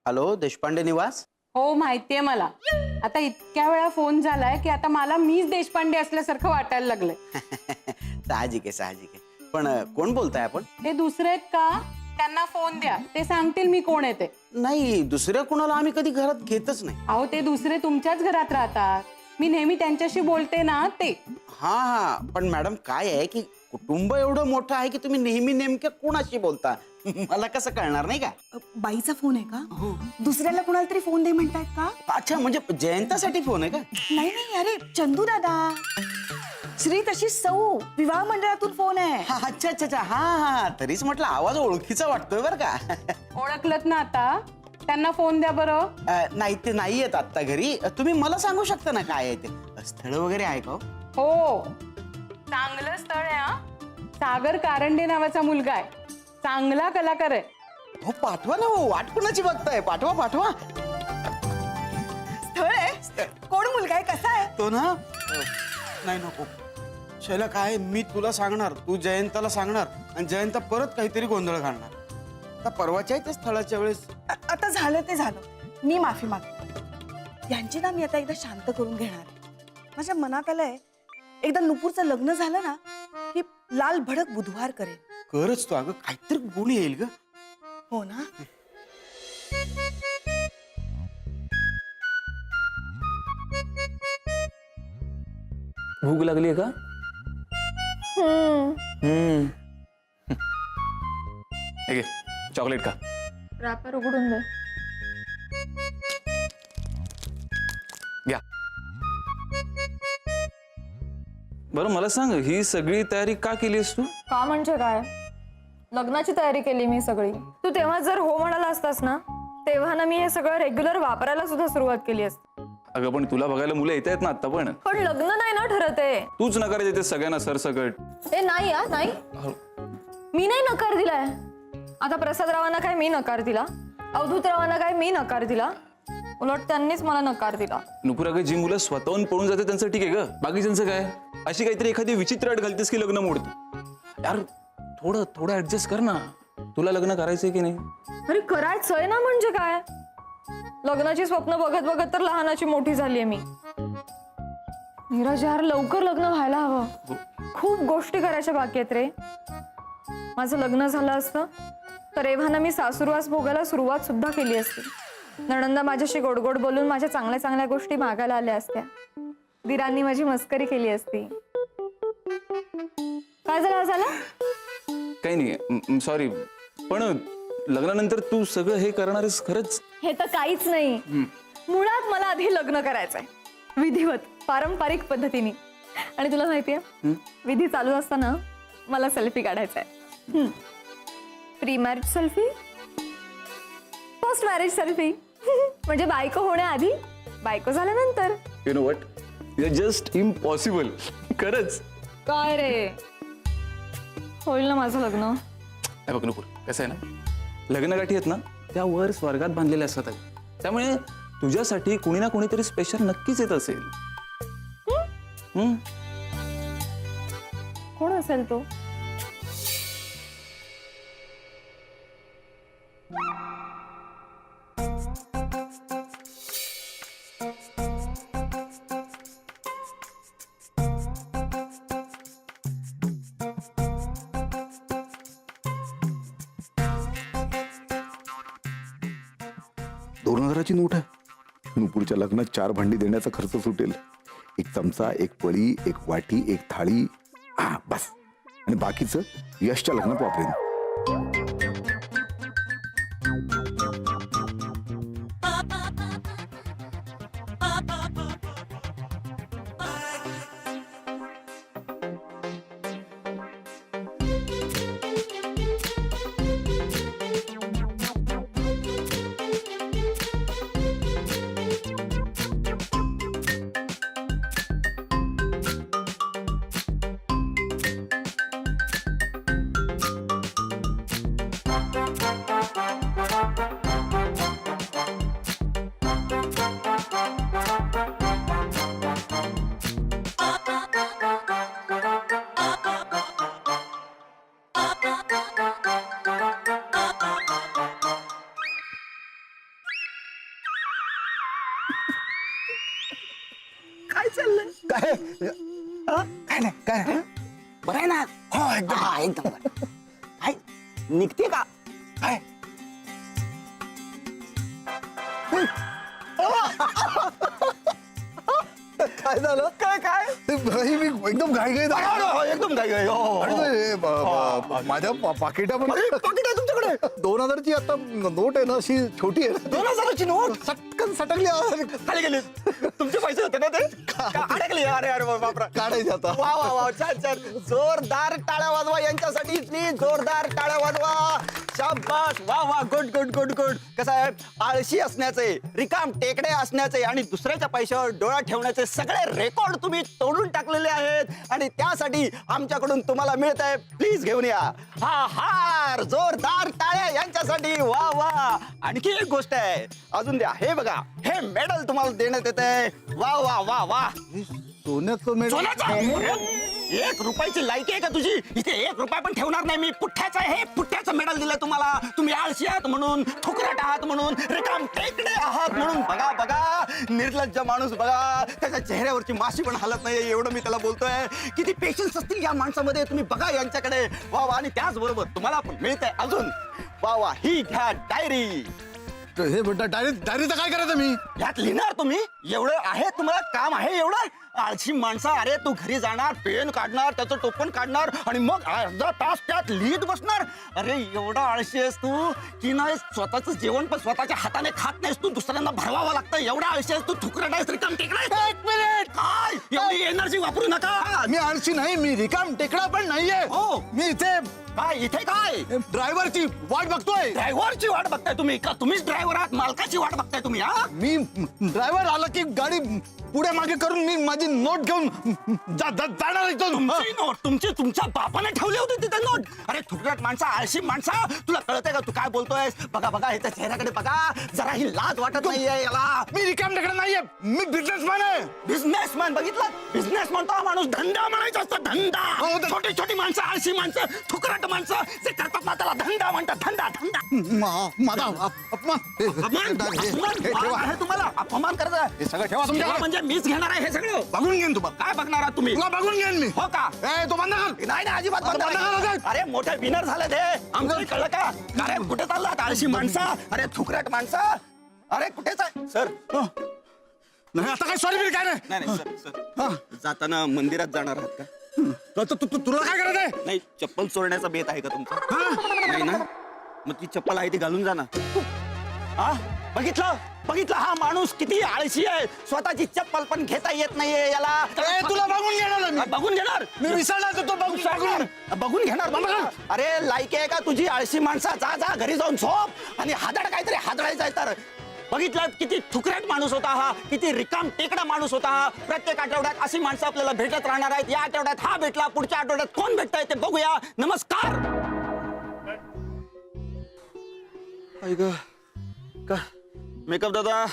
Hello, Deshpande निवास. हो माहितीये मला. आता इतक्या वेळा फोन झालाय की आता मला मीच देशपांडे असल्यासारखं वाटायला लागलंय. साहजिक आहे, साहजिक आहे. पण कोण बोलताय आपण? ते दुसरे आहेत का? त्यांना फोन द्या, ते सांगतील मी कोण आहे ते. नाही, दुसऱ्या कोणाला आम्ही कधी घरात घेतच नाही. अहो ते दुसरे तुमच्याच घरात राहतात, मी नेहमी त्यांच्याशी बोलते ना ते. हा हा, पण मॅडम काय आहे की कुटुंब एवढं मोठं आहे की तुम्ही नेहमी नेमक्या कोणाशी बोलता मला कसं कळणार, नाही का? बाईचा फोन आहे का? दुसऱ्याला कोणाला तरी फोन दे म्हणतायत का? अच्छा, म्हणजे जयंतासाठी फोन आहे का? नाही नाही, अरे चंदू दादा, श्री तशी सौ विवाह मंडळातून फोन आहे. हा, अच्छा अच्छा अच्छा, हा हा, तरीच म्हटलं आवाज ओळखीचा वाटतोय बरं का. ओळखलत ना आता? त्यांना फोन द्या बरं. नाही, ते नाही येत आता घरी. तुम्ही मला सांगू शकता ना काय आहे ते? स्थळ वगैरे आहे का? हो, चांगलं स्थळ आहे हा. सागर कारंडे नावाचा मुलगा आहे, चांगला कलाकार आहे. हो पाठवा ना, हो वाट कुणाची बघताय? पाठवा पाठवा. स्थळ आहे? कोण मुलगा आहे, कसा आहे? तो ना, नाही नको शैला, काय मी तुला सांगणार, तू जयंताला सांगणार आणि जयंत परत काहीतरी गोंधळ घालणार. आता परवाच्या त्या स्थळाच्या वेळेस आता झालं ते झालं, मी माफी मागते. यांची ना मी आता एकदा शांत करून घेणार आहे. माझ्या मनात आलंय एकदा नुपूरचं लग्न झालं ना की लाल भडक बुधवार करेल. करच तो, अगं काहीतरी गुण येईल ग. हो ना? भूक लागली का? ठीक आहे, चॉकलेट का? रॅपर उघडून दे. घ्या. बरं मला सांग, ही सगळी तयारी का केलीस तू? का म्हणजे काय? लग्नाची तयारी केली मी सगळी. तू तेव्हा जर हो म्हणाला असतास ना, तेव्हा ना मी हे सगळं रेग्युलर वापरायला सुद्धा सुरुवात केली असती. अगं पण तुला बघायला मुलं येत आहेत ना आता पण. पण लग्न नाही ना ठरत आहे. तूच नकार देते सगळ्यांना सरसकट. ए नाही या नाही, मी नाही नकार दिलाय. आता प्रसादरावांना काय मी नकार दिला, अवधूतरावांना काय मी नकार दिला, उलट त्यांनीच मला नकार दिला. नुपुर, अगं जी मुलं स्वतःहून पळून जाते त्यांचं ठीक आहे ग, बाकीच्यांचं काय? अशी काहीतरी एखादी विचित्र अट घालतेस की लग्न मोडत. यार थोडं थोडं ऍडजस्ट कर ना. तुला लग्न करायचंय की नाही? अरे करायचंय ना, म्हणजे काय? लग्नाची स्वप्न बघत बघत तर लहानाची मोठी झालीये मी. नीरज यार, लवकर लग्न व्हायला हवं. खूप गोष्टी करायच्या बाकी आहेत रे. माझं लग्न झालं असतं तर एव्हाना मी सासूरवास भोगायला सुरुवात सुद्धा केली असती. नणंदा माझ्याशी गोड गोड बोलून माझ्या चांगल्या चांगल्या गोष्टी मागायला आल्या असत्या. दिरांनी माझी मस्करी केली असती. काय झालं? काही नाही, सॉरी. पण लग्नानंतर तू सगळं हे करणार आहेस खरंच? हे तर काहीच नाही. मुळात मला आधी लग्न करायचंय, विधिवत पारंपरिक पद्धतीने. आणि तुला माहितीये, विधी चालू असताना मला सेल्फी काढायचा आहे. Pre marriage selfie, post marriage selfie. म्हणजे बायको होण्याआधी, बायको झाल्यानंतर. You know what, you are just impossible. खरंच. काय रे, होईल ना माझं लग्न? बघ नुपुर, कसं आहे ना, लग्नगाठी आहेत ना त्या वर स्वर्गात बांधलेल्या असतात. त्यामुळे तुझ्यासाठी कुणी ना कोणीतरी स्पेशल नक्कीच येत असेल. कोण असेल तो? $2000ची नोट आहे. नुपूरच्या लग्नात 4 भांडी देण्याचा खर्च सुटेल. 1 चमचा, 1 पळी, 1 वाटी, 1 थाळी, हा बस. आणि बाकीचं यशच्या लग्नात वापरेन. चाललंय? काय काय नाही काय नाही. बरं आहे ना? हो एकदम हा, एकदम बरं. काय निघते का? काय काय झालं काय काय ते भाई मी एकदम घाईघाईत आलो. एकदम काय काय आणि ते माझ्या पाकिटामध्ये पाकिट आहे तुमच्याकडे 2000ची आता नोट आहे ना अशी छोटी आहे 2000ची नोट सटकन सटकली खाली गेली तुमचे पैसे होते ना ते अडकले. अरे अरे बापरा काढायची आता वा वा वा छान छान जोरदार टाळ्या वाजवा यांच्यासाठी प्लीज जोरदार टाळ्या वाजवा. शाबास वा वा गुड गुड गुड गुड. कसं आहे आळशी असण्याचे रिकाम टेकडे असण्याचे आणि दुसऱ्याच्या पैशावर डोळा ठेवण्याचे सगळे रेकॉर्ड तुम्ही तोडून टाकलेले आहेत आणि त्यासाठी आमच्याकडून तुम्हाला मिळत आहे. प्लीज घेऊन या हा हार. जोरदार टाळ्या यांच्यासाठी वा वा. आणखी एक गोष्ट आहे अजून द्या. हे बघा हे मेडल तुम्हाला देण्यात येत आहे. वा वा वा वा. सोन्याचं मेडल सोन्याचं? 1 रुपयाची लायकी आहे का तुझी? इथे 1 रुपया पण ठेवणार नाही मी. पुठ्ठ्याचं हे पुठ्ठ्याचं मेडल दिलंय तुम्हाला. तुम्ही आळशी आहात म्हणून, ठुकरट आहात म्हणून, रिकाम टेकडे आहात म्हणून. बघा बघा निर्लज्ज माणूस बघा. त्याच्या चेहऱ्यावरची माशी पण हालत नाही एवढं मी त्याला बोलतोय. किती पेशन्स असतील या माणसामध्ये. तुम्ही बघा यांच्याकडे. वा वा. आणि त्याचबरोबर तुम्हाला पण मिळतंय अजून. वा वा. ही घ्या डायरी. हे बेटा डायरीचं काय करायचं मी यात लिहिणार तुम्ही. एवढं आहे तुम्हाला काम आहे एवढं. आळशी माणसा. अरे तू घरी जाणार पेन काढणार त्याचं टोपण काढणार आणि मग अर्धा तास त्यात लिहित बसणार. अरे एवढा आळशी आहेस तू की नाही स्वतःच जेवण पण स्वतःच्या हाताने खात नाहीस तू. दुसऱ्यांना भरवावं लागतं. एवढा आळशी आहेस तू. ठुकरट आहेस रिकाम टेकडा. 1 मिनिट काय एवढी एनर्जी वापरू नका. मी आळशी नाही मी रिकाम टेकडा पण नाहीये हो. मी इथे काय इथे काय ड्रायव्हरची वाट बघतोय ड्रायव्हरची वाट बघताय तुम्ही का? तुम्हीच ड्रायव्हर आहात. मालकाची वाट बघताय तुम्ही. हा मी ड्रायव्हर आला की गाडी पुढे मागे करून मी माझी नोट घेऊन जाणार इथून. तुमची नोट तुमच्या बापाने ठेवली होती तिथे नोट. अरे थुकरट माणसा आळशी माणसा तुला कळतंय का तू काय बोलतोय? बघा बघा ह्याच्या चेहऱ्याकडे बघा. जरा ही लाज वाटत नाहीये याला. मी रिकाम टेकडा नाहीये मी बिझनेसमॅन आहे. बिझनेसमॅन बघितलं. बिझनेसमॅन तो हा माणूस धंदा म्हणायचा असतो. धंदा. हो, छोटी छोटी माणसं आळशी माणसं थुकरट माणसं जे करतात ना त्याला धंदा म्हणतात. धंदा धंदा. माझा अपमान अपमान आहे तुम्हाला. अपमान करायचा हे सगळं ठेवा तुमच्याकडे. म्हणजे मीच घेणार आहे हे सगळं. बघून घेईन तुम्हाला काय बघणार आहात तुम्ही? तुला बघून घेईन मी. हो का? तो बंद कर. नाही नाही अजिबात बंद बंद करा, नाही. बंद. अरे मोठे विनर झाले ते. आमचं कळलं का? अरे कुठे चाललात आळशी माणसा? अरे थुकरट माणसा. अरे कुठेच आहे सर? नाही आता काय सॉरी काय नाही नाही सर जाताना मंदिरात जाणार आहात का? तुला काय करायचंय नाही चप्पल चोरण्याचा बेत आहे का तुमचा? नाही ना. मग ती चप्पल आहे ती घालून जा ना. हा बघितलं हा माणूस किती आळशी आहे. स्वतःची चप्पल पण घेता येत नाहीये याला. तुला बघून घेणार मी. बघून घेणार मी विसरला तो बघून घेणार बाबा. अरे लायकी आहे का तुझी आळशी माणसा? जा जा घरी जाऊन झोप आणि हादड काहीतरी हादडायचं आहे तर. बघितलं किती थुकरट माणूस होता हा. किती रिकाम टेकडा माणूस होता हा. प्रत्येक आठवड्यात अशी माणसं आपल्याला भेटत राहणार आहेत. या आठवड्यात हा भेटला. पुढच्या आठवड्यात कोण भेटतंय ते बघूया. नमस्कार. का मेकअप दादा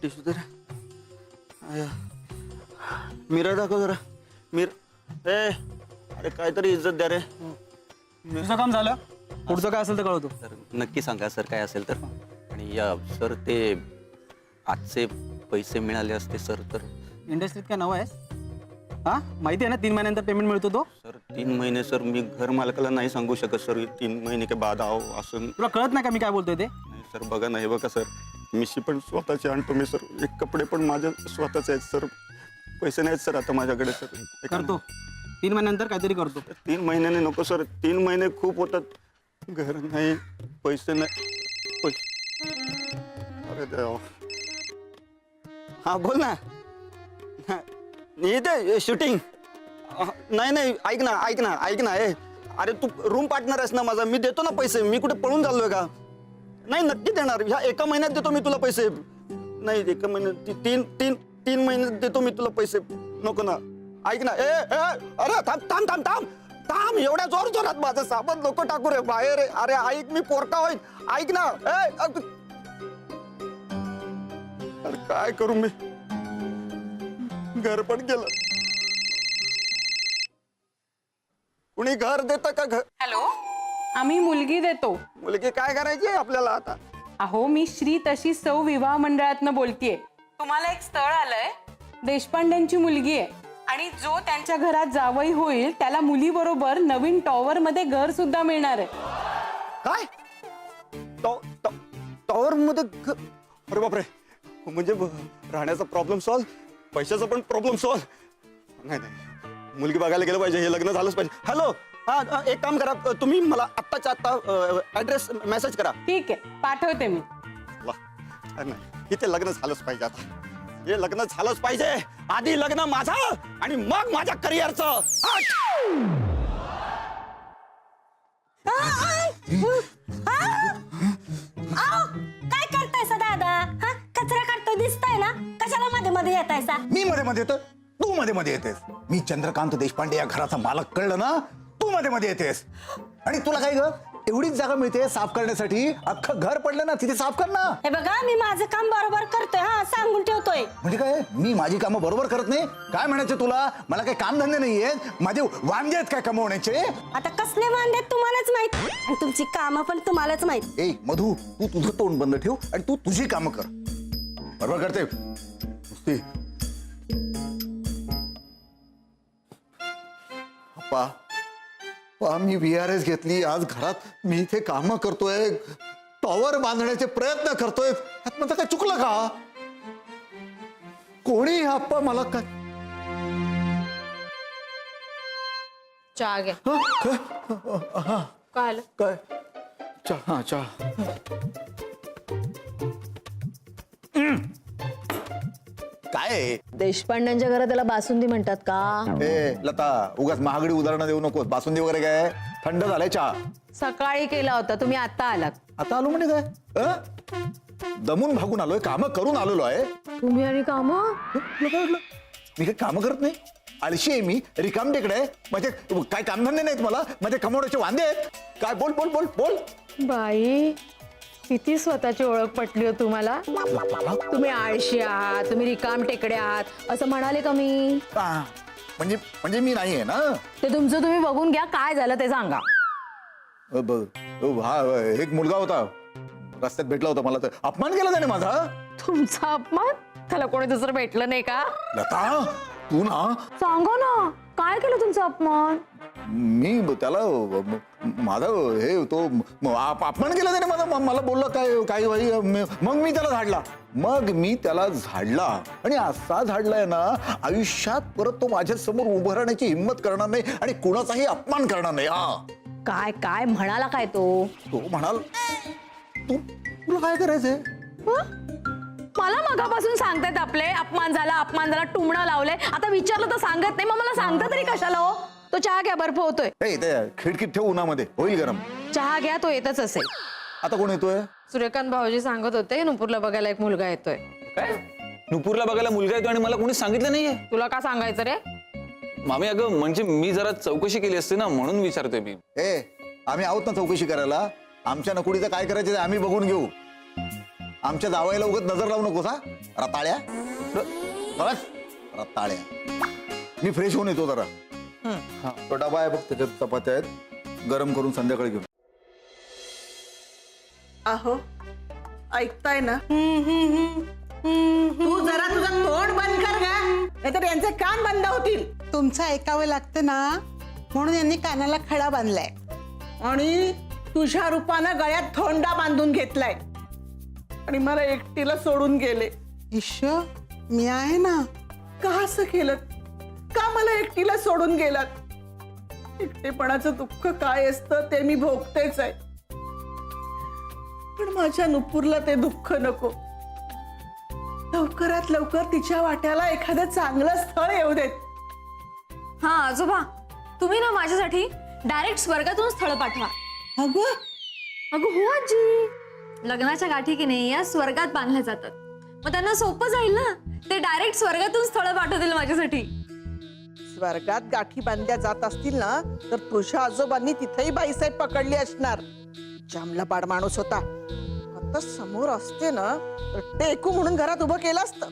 टिश्यू तर मिरर दाखव जरा. अरे काहीतरी इज्जत द्या रे. तुझं काम झालं. पुढचं काय असेल तर कळवतो. सर नक्की सांगा सर काय असेल तर. आणि या सर ते आजचे पैसे मिळाले असते सर तर. इंडस्ट्रीत काय नवं आहेस? हा माहिती आहे ना 3 महिन्यानंतर पेमेंट मिळतो तो. सर 3 महिने सर मी घर मालकाला नाही सांगू शकत सर. 3 महिने के बाद आओ असं. तुला कळत नाही का मी काय बोलतोय ते? नाही सर बघा नाही बघा सर. मिशी पण स्वतःची आणतो मी सर. एक कपडे पण माझे स्वतःचे आहेत सर. पैसे नाहीत सर आता माझ्याकडे सर. करतो 3 महिन्यानंतर काहीतरी करतो. 3 महिन्याने नको सर. 3 महिने खूप होतात. घर नाही पैसे नाही पैसे. अरे देवा. हा बोल ना. इथे शूटिंग. नाही ऐक ना अरे तू रूम पार्टनर आहेस ना माझा. मी देतो ना पैसे. मी कुठे पळून चाललोय का? नाही नक्की देणार. ह्या एका महिन्यात देतो मी तुला पैसे. नाही एका महिन्यात 3 महिन्यात देतो मी तुला पैसे. नको ना. ऐक ना. अरे थांब एवढ्या जोरात माझं साबण नको टाकू रे बाहेर. अरे ऐक मी पोरका होईल. ऐक ना. अरे काय करू मी. घर पण गेलं. कुणी घर देतं का? घर हॅलो आम्ही मुलगी देतो. मुलगी काय करायची आपल्याला आता? अहो मी श्री तशी सौ विवाह मंडळातनं बोलतेय. तुम्हाला एक स्थळ आलंय, देशपांड्यांची मुलगी आहे आणि जो त्यांच्या घरात जावई होईल त्याला मुलीबरोबर नवीन टॉवर मध्ये घर सुद्धा मिळणार आहे. काय टॉवर मध्ये अरे बापरे, म्हणजे राहण्याचा प्रॉब्लेम सॉल्व, पैशाचा पण प्रॉब्लेम सॉल्व. नाही नाही, मुलगी बघायला गेलं पाहिजे, हे लग्न झालंच पाहिजे. हॅलो, हा एक काम करा, तुम्ही मला आत्ताच्या आत्ता ऍड्रेस मेसेज करा. ठीक आहे, पाठवते मी. नाही, इथे लग्न झालंच पाहिजे. आता हे लग्न झालंच पाहिजे. आधी लग्न माझं आणि मग माझ्या करिअरचं. काय करतायसा दादा? हा, कचरा काढतोय दिसताय ना, कशाला मध्ये मध्ये येतायसा? मी मध्ये मध्ये येतो, तू मध्ये मध्ये येतेस. मी चंद्रकांत देशपांडे या घराचा मालक, कळलं ना? तू मध्ये मध्ये येतेस. आणि तुला काय ग, एवढीच जागा मिळते साफ करण्यासाठी? अख्खं घर पडलं ना, तिथे साफ कर ना. हे बघा, मी माझं काम बरोबर करतोय, हा सांगून ठेवतोय. म्हणजे काय, मी माझी कामं बरोबर करत नाही? काय म्हणायचं तुला? मला काही काम धंदे नाहीये? माझे वांदे आहेत काय कमवण्याचे? आता कसले वांदे तुम्हालाच माहित, आणि तुमची कामं पण तुम्हालाच माहित. ए मधू, तू तुझं तोंड बंद ठेव आणि तू तुझी कामं कर. बरोबर करते नुसती. अप्पा, मी VRS घेतली, आज घरात मी इथे कामं करतोय, टॉवर बांधण्याचे प्रयत्न करतोय. यात माझं काय चुकलं का? कोणी अप्पा मला काय चहा घे. काय आलं? काय चहा चहा काय आहे? देशपांड्यांच्या घरात त्याला बासुंदी म्हणतात का? ए लता, उगाच महागडी उदाहरणं देऊ नकोस. बासुंदी वगैरे काय, थंड झालाय चहा. सकाळी केला होता, तुम्ही आता आलात. आता आलो म्हणजे काय? दमून भागून आलोय, कामं करून आलेलो आहे. तुम्ही आणि काम तुला काय वाटलं? मी काही कामं करत नाही, आळशी आहे मी, रिकाम टेकडे आहे. माझे काय कामधंदे नाहीत मला, माझे कमवण्याचे वांदे आहेत. काय बोल बोल बोल बोल. बाई, किती स्वतःची ओळख पटली हो तुम्हाला. तुम्ही आळशी आहात, तुम्ही रिकाम टेकडे आहात असं म्हणाले का मी? म्हणजे मी नाही आहे ना. ते तुमचं तुम्ही बघून घ्या, काय झालं ते सांगा. हा, एक मुलगा होता, रस्त्यात भेटला होता, मला तर अपमान केला त्याने माझा. तुमचा अपमान? त्याला कोणी दुसरं भेटलं नाही का? लता, तू ना सांगा ना, काय केलं तुमचा अपमान? मी त्याला माझा हे तो अपमान केला त्याने माझा. मला बोलला काय काय भाई. मग मी त्याला झाडला आणि असा झाडलाय ना, आयुष्यात परत तो माझ्या समोर उभं राहण्याची हिंमत करणार नाही आणि कुणाचाही अपमान करणार नाही. हा, काय काय म्हणाला काय तो? तो म्हणाल, तुला काय करायचंय? मला मगापासून सांगतायत आपले अपमान झाला, टुमणं लावले. आता विचारलं तर सांगत नाही, मग मला सांगता तरी कशाला हो? तो चहा घ्या, बर्फ होतोय. खिडकीत ठेव, उन्हामध्ये होईल गरम. चहा घ्या, तो येतच असेल. आता कोण येतोय? सूर्यकांत भाऊजी सांगत होते नुपूरला बघायला एक मुलगा येतोय. काय? नुपूरला बघायला मुलगा येतो आणि मला कोणी सांगितलं नाहीये? तुला का सांगायचं रे? मामी, अगं म्हणजे मी जरा चौकशी केली असते ना, म्हणून विचारतोय मी. आम्ही आहोत ना चौकशी करायला. आमच्या नकुडीचं काय करायचं ते आम्ही बघून घेऊ. आमच्या जावयाला उगत नजर लावू नकोस. हा, रताळ्या रताळ्या. मी फ्रेश होऊन येतो जरा. तो डबा आहे बघ, त्याच्यात चपात्या आहेत, गरम करून संध्याकाळी घेऊ. अहो, ऐकताय ना? तू जरा तुझं तोंड बंद कर का, नाहीतर यांचे कान बंद होतील. तुमचं ऐकावं लागतं ना, म्हणून यांनी कानाला खडा बांधलाय. आणि तुझ्या रूपानं गळ्यात थोंडा बांधून घेतलाय आणि मला एकटीला सोडून गेले. ईश्वर, मी आहे ना. का असं केलं? का मला एकटीला सोडून गेलात? एकटेपणाचं दुःख काय असतं ते मी भोगतेच आहे, पण माझ्या नुपूरला ते दुःख नको. लवकरात लवकर तिच्या वाट्याला एखादं चांगलं स्थळ येऊ देत. हा आजोबा, तुम्ही ना माझ्यासाठी डायरेक्ट स्वर्गातून स्थळ पाठवा. अगं, अगं हो आजी, लग्नाच्या गाठी की नाही या स्वर्गात बांधल्या जातात. मग त्यांना सोपं जाईल ना, ते डायरेक्ट स्वर्गातून स्थळ पाठवतील माझ्यासाठी. स्वर्गात गाठी बांधल्या जात असतील ना, तर तुझ्या आजोबांनी तिथेही बाईसाहेब पकडली असणार. जामलाबाड माणूस होता. आता समोर असते ना, तर टेकू म्हणून घरात उभं केलं असतं.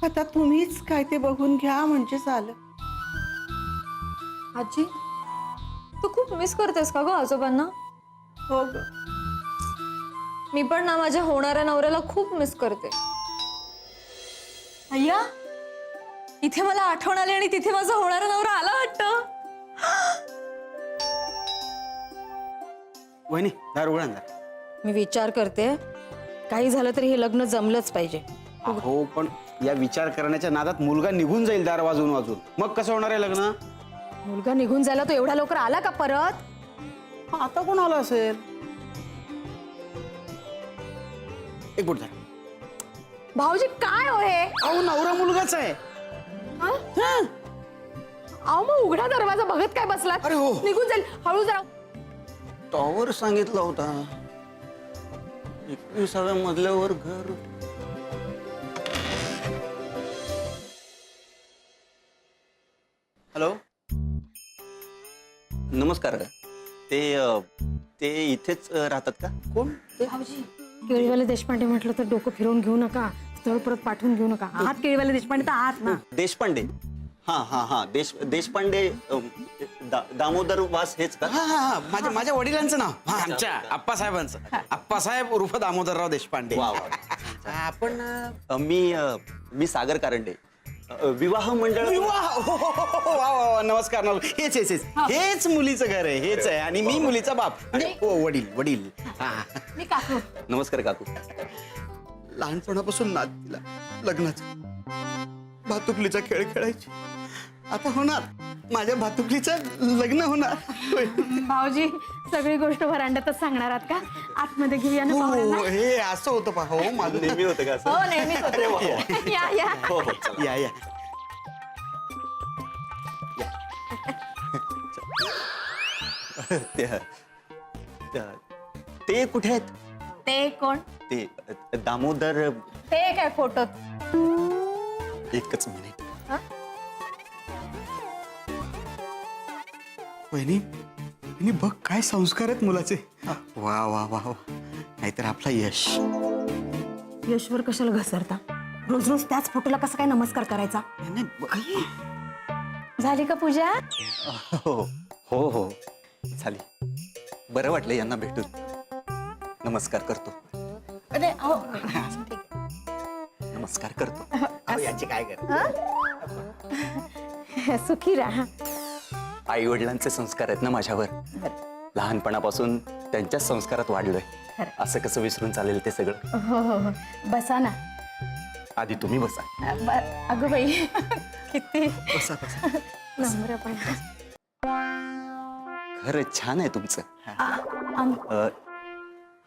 आता तुम्हीच काय ते बघून घ्या म्हणजे झालं. आजी, तू खूप मिस करतेस का ग आजोबांना? हो ग, मी पण ना माझ्या होणाऱ्या नवऱ्याला खूप मिस करते. अय्या, इथे मला आठवण आली आणि तिथे माझा होणारा नवरा आला वाटतं. वहिनी दार उघडा ना. मी विचार करते काही झालं तरी हे लग्न जमलंच पाहिजे. हो पण या विचार करण्याच्या नादात मुलगा निघून जाईल दार वाजवून वाजून. मग कसं होणार आहे लग्न? मुलगा निघून जायला तो एवढ्या लवकर आला का परत? आता कोण आलं असेल? एक बोट धर. भाऊजी काय हो हे? अहो नवरा मुलगाच आहे. अहो मग उघडा दरवाजा बघत काय बसलात? अरे हो. निघून जाईल, हळू जरा. टॉवर सांगितला होता 21व्या मजल्यावर घर. हॅलो नमस्कार. ते इथेच राहतात का? कोण? केळीवाले देशपांडे म्हटलं तर डोकं फिरवून घेऊ नका, स्थळ परत पाठवून घेऊ नका. आहात केळीवाले देशपांडे तर आहात ना? देशपांडे. हा हा हा देशपांडे दामोदर वास हेच का? माझ्या वडिलांचं नाव. आमच्या आप्पासाहेबांचं. आप्पासाहेब उर्फ दामोदरराव देशपांडे. वा वा. आपण मी सागर कारंडे विवाह मंडळ. वा नमस्कार. हेच मुलीचं घर आहे. हेच आहे आणि मी मुलीचा बाप. वडील. मी काकू. नमस्कार काकू. लहानपणापासून नाद तिला लग्नाचं. भातुकलीचा खेळ खेळायची. आता होणार माझ्या भातुकलीचं लग्न होणार. भाऊजी सगळी गोष्ट व्हरांड्यातच सांगणार आहात का? आतमध्ये घेऊया ना पाहुण्यांना? हो हे असं होतं पहा. हो माझं नेहमी होतं का असं? हो नेहमीच होतं. या या. हो हो चला. या ते कुठे आहेत? ते कोण? ते दामोदर. ते काय फोटो? एकच मिनिट. वहिनी बघ काय संस्कार आहेत मुलाचे. वा वा वा. नाहीतर आपला यश. यशवर कशाला घसरता? रोज रोज त्याच फोटोला कसं काय नमस्कार करायचा? झाली का पूजा? हो हो हो झाली. बरं वाटलं यांना भेटून. नमस्कार करतो. अरे अहो, नमस्कार करतो. याची काय कर. सुखी राहा. आई वडिलांचे संस्कार आहेत ना माझ्यावर. लहानपणापासून त्यांच्याच संस्कारात वाढलोय. असं कसं विसरून चालेल ते सगळं? हो हो हो. बसा ना. आधी तुम्ही बसा. अगं बाई किती बसा. नम्र पण. खरंच छान आहे तुमचं. आम-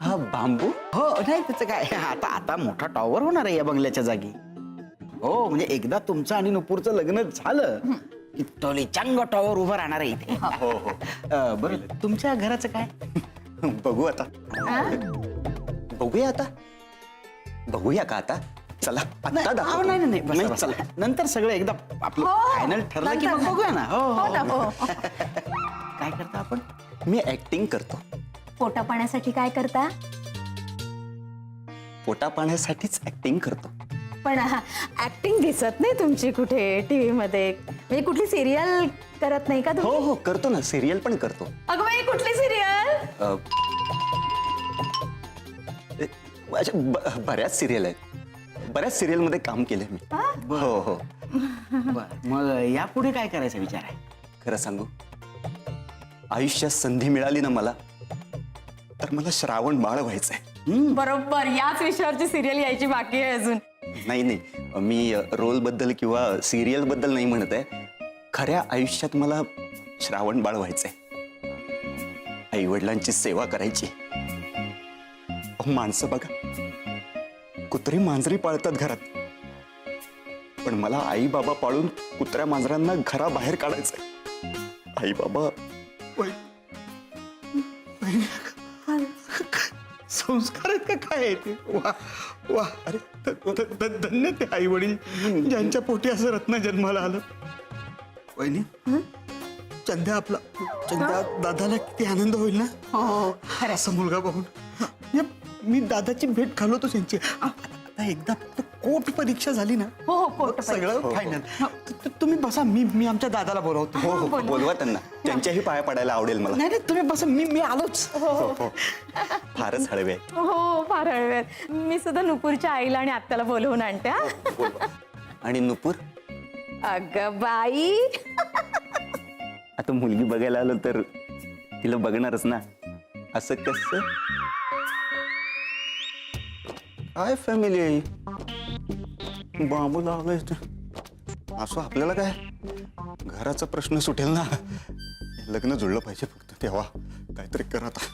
हा बांबू. हो नाही त्याचं काय. आता मोठा टॉवर होणार आहे या बंगल्याच्या जागी. हो म्हणजे एकदा तुमचं आणि नुपूरचं लग्न झालं की टोलीचांग टॉवर उभं राहणार आहे इथे. हो हो. बरं तुमच्या घराचं काय? बघू आता. बघूया आता. बघूया का आता? चला आता दाखवतो. नाही बसा, बसा. चला. नंतर सगळं एकदा आपलं फायनल ठरलं की मग बघूया ना. हो ना, हो. काय करता आपण? मी ऍक्टिंग करतो. पोटा पाण्यासाठी काय करता? पोटा पाण्यासाठीच ऍक्टिंग करतो. पण ऍक्टिंग दिसत नाही तुमची कुठे टीव्ही मध्ये. म्हणजे कुठली सिरियल करत नाही का हो तुम्ही? हो करतो ना. सिरियल पण करतो. अगं बाई कुठली सिरियल? बऱ्याच सिरियल आहेत. बऱ्याच सिरियल मध्ये काम केलंय मी. हो हो. बरं मग यापुढे काय करायचा विचार आहे? खरं सांगू, आयुष्यात संधी मिळाली ना मला, तर मला श्रावण बाळ व्हायचंय. बरोबर याच विषयावरची सिरियल यायची बाकी आहे अजून. नाही मी रोल बद्दल किंवा सिरियल बद्दल नाही म्हणत आहे. खऱ्या आयुष्यात मला श्रावण बाळ व्हायचंय. आई वडिलांची सेवा करायची. माणसं बघा, कुत्री मांजरी पाळतात घरात, पण मला आई बाबा पाळून कुत्र्या मांजरांना घराबाहेर काढायचंय. आई बाबा संस्कार आहेत का काय आहे ते? वा वा. अरे धन्य ते आई वडील ज्यांच्या पोटी असं रत्न जन्माला आलं. वहिनी चंद्या आपला दादाला किती आनंद होईल ना. हो असा मुलगा बघून. मी दादाची भेट घालवतो त्यांची. आता एकदा फक्त कोर्ट परीक्षा झाली ना हो हो कोर्ट सगळं फायनल. तुम्ही बसा, मी आमच्या दादाला बोलवतो. हो हो बोलवा त्यांना, त्यांच्याही पाया पडायला आवडेल मला. नाही नाही, तुम्ही बसा, मी आलोच. फारच हळवे आहे. हो फार हळवेत. मी सुद्धा नुपूरच्या आईला आणि आत्याला बोलवून आणते हा. बोलवा. आणि नुपूर, अगं बाई, आता मुलगी बघायला आलो तर तिला बघणारच ना. असं कसं काय फॅमिली आहे, बांबू लावलाय असं. आपल्याला काय घराचा प्रश्न सुटेल ना. लग्न जुळलं पाहिजे फक्त, तेव्हा काहीतरी कर आता.